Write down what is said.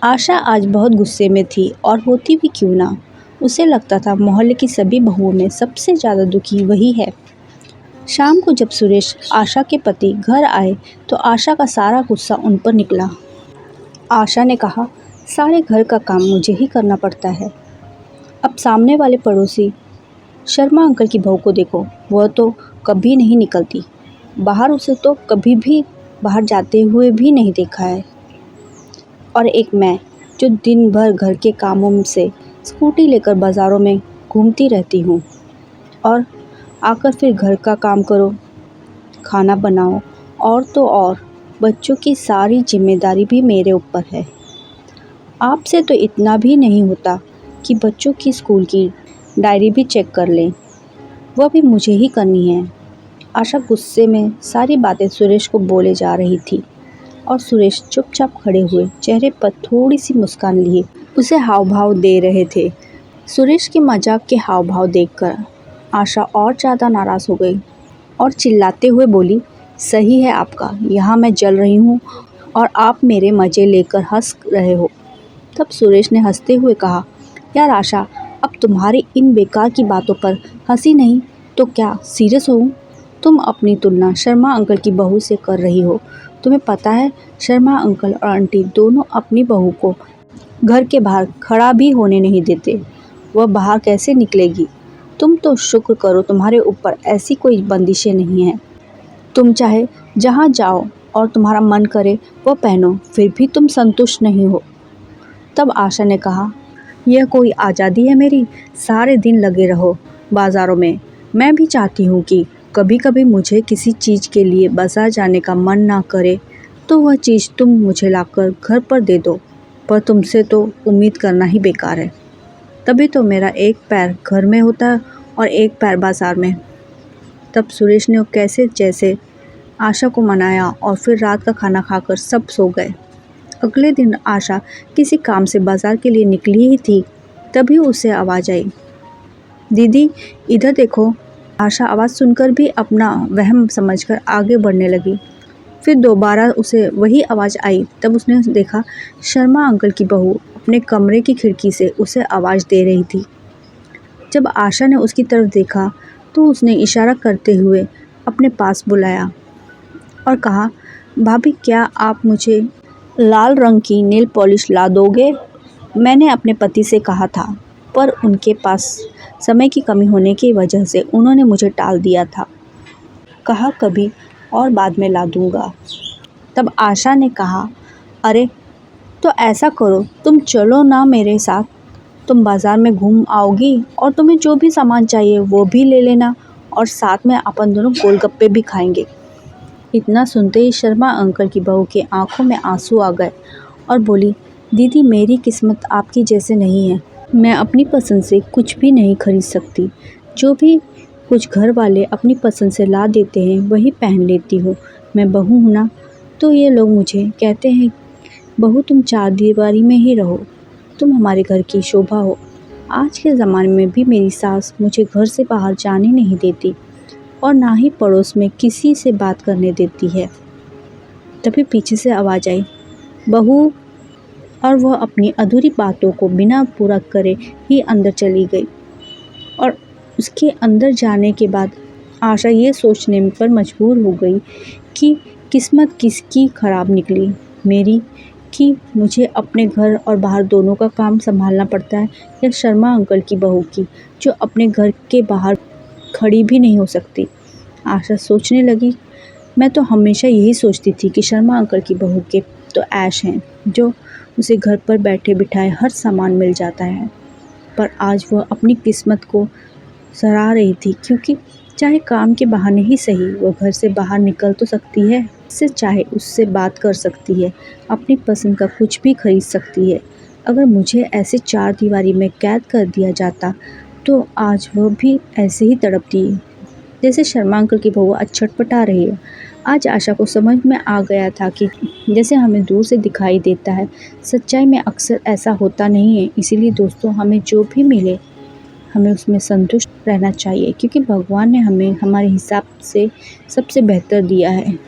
आशा आज बहुत गुस्से में थी और होती भी क्यों ना। उसे लगता था मोहल्ले की सभी बहुओं में सबसे ज़्यादा दुखी वही है। शाम को जब सुरेश आशा के पति घर आए तो आशा का सारा गुस्सा उन पर निकला। आशा ने कहा, सारे घर का काम मुझे ही करना पड़ता है। अब सामने वाले पड़ोसी शर्मा अंकल की बहू को देखो, वह तो कभी नहीं निकलती बाहर, उसे तो कभी भी बाहर जाते हुए भी नहीं देखा है। और एक मैं जो दिन भर घर के कामों से स्कूटी लेकर बाज़ारों में घूमती रहती हूँ और आकर फिर घर का काम करो, खाना बनाओ और तो और बच्चों की सारी जिम्मेदारी भी मेरे ऊपर है। आपसे तो इतना भी नहीं होता कि बच्चों की स्कूल की डायरी भी चेक कर लें, वह भी मुझे ही करनी है। आशा गुस्से में सारी बातें सुरेश को बोले जा रही थी और सुरेश चुपचाप खड़े हुए चेहरे पर थोड़ी सी मुस्कान लिए उसे हाव भाव दे रहे थे। सुरेश के मजाक के हाव भाव देखकर आशा और ज़्यादा नाराज़ हो गई और चिल्लाते हुए बोली, सही है आपका, यहाँ मैं जल रही हूँ और आप मेरे मज़े लेकर हंस रहे हो। तब सुरेश ने हंसते हुए कहा, यार आशा, अब तुम्हारी इन बेकार की बातों पर हंसी नहीं तो क्या सीरियस हो? तुम अपनी तुलना शर्मा अंकल की बहू से कर रही हो। तुम्हें पता है शर्मा अंकल और आंटी दोनों अपनी बहू को घर के बाहर खड़ा भी होने नहीं देते। वह बाहर कैसे निकलेगी? तुम तो शुक्र करो तुम्हारे ऊपर ऐसी कोई बंदिशें नहीं हैं। तुम चाहे जहाँ जाओ और तुम्हारा मन करे वह पहनो, फिर भी तुम संतुष्ट नहीं हो। तब आशा ने कहा, यह कोई आज़ादी है मेरी? सारे दिन लगे रहो बाज़ारों में। मैं भी चाहती हूँ कि कभी कभी मुझे किसी चीज़ के लिए बाज़ार जाने का मन ना करे तो वह चीज़ तुम मुझे लाकर घर पर दे दो, पर तुमसे तो उम्मीद करना ही बेकार है। तभी तो मेरा एक पैर घर में होता है और एक पैर बाज़ार में। तब सुरेश ने कैसे जैसे आशा को मनाया और फिर रात का खाना खाकर सब सो गए। अगले दिन आशा किसी काम से बाज़ार के लिए निकली ही थी, तभी उसे आवाज़ आई, दीदी इधर देखो। आशा आवाज़ सुनकर भी अपना वहम समझकर आगे बढ़ने लगी। फिर दोबारा उसे वही आवाज़ आई। तब उसने देखा शर्मा अंकल की बहू अपने कमरे की खिड़की से उसे आवाज़ दे रही थी। जब आशा ने उसकी तरफ देखा तो उसने इशारा करते हुए अपने पास बुलाया और कहा, भाभी क्या आप मुझे लाल रंग की नेल पॉलिश ला दोगे? मैंने अपने पति से कहा था, पर उनके पास समय की कमी होने की वजह से उन्होंने मुझे टाल दिया था। कहा कभी और बाद में ला दूँगा। तब आशा ने कहा, अरे तो ऐसा करो, तुम चलो ना मेरे साथ। तुम बाज़ार में घूम आओगी और तुम्हें जो भी सामान चाहिए वो भी ले लेना और साथ में अपन दोनों गोलगप्पे भी खाएंगे। इतना सुनते ही शर्मा अंकल की बहू के आंखों में आंसू आ गए और बोली, दीदी मेरी किस्मत आपकी जैसे नहीं है। मैं अपनी पसंद से कुछ भी नहीं खरीद सकती। जो भी कुछ घर वाले अपनी पसंद से ला देते हैं वही पहन लेती हूँ। मैं बहू हूँ ना, तो ये लोग मुझे कहते हैं, बहू तुम चार दीवारी में ही रहो, तुम हमारे घर की शोभा हो। आज के ज़माने में भी मेरी सास मुझे घर से बाहर जाने नहीं देती और ना ही पड़ोस में किसी से बात करने देती है। तभी पीछे से आवाज़ आई, बहू, और वह अपनी अधूरी बातों को बिना पूरा करे ही अंदर चली गई। और उसके अंदर जाने के बाद आशा ये सोचने पर मजबूर हो गई कि किस्मत किसकी ख़राब निकली, मेरी, कि मुझे अपने घर और बाहर दोनों का काम संभालना पड़ता है, या शर्मा अंकल की बहू की जो अपने घर के बाहर खड़ी भी नहीं हो सकती। आशा सोचने लगी, मैं तो हमेशा यही सोचती थी कि शर्मा अंकल की बहू के तो ऐश हैं, जो उसे घर पर बैठे बिठाए हर सामान मिल जाता है। पर आज वह अपनी किस्मत को सराह रही थी, क्योंकि चाहे काम के बहाने ही सही वह घर से बाहर निकल तो सकती है, उससे चाहे उससे बात कर सकती है, अपनी पसंद का कुछ भी खरीद सकती है। अगर मुझे ऐसे चार दीवारी में कैद कर दिया जाता तो आज वह भी ऐसे ही तड़पती जैसे शर्मा अंकल की बहू आज छटपटा रही है। आज आशा को समझ में आ गया था कि जैसे हमें दूर से दिखाई देता है, सच्चाई में अक्सर ऐसा होता नहीं है। इसीलिए दोस्तों, हमें जो भी मिले हमें उसमें संतुष्ट रहना चाहिए, क्योंकि भगवान ने हमें हमारे हिसाब से सबसे बेहतर दिया है।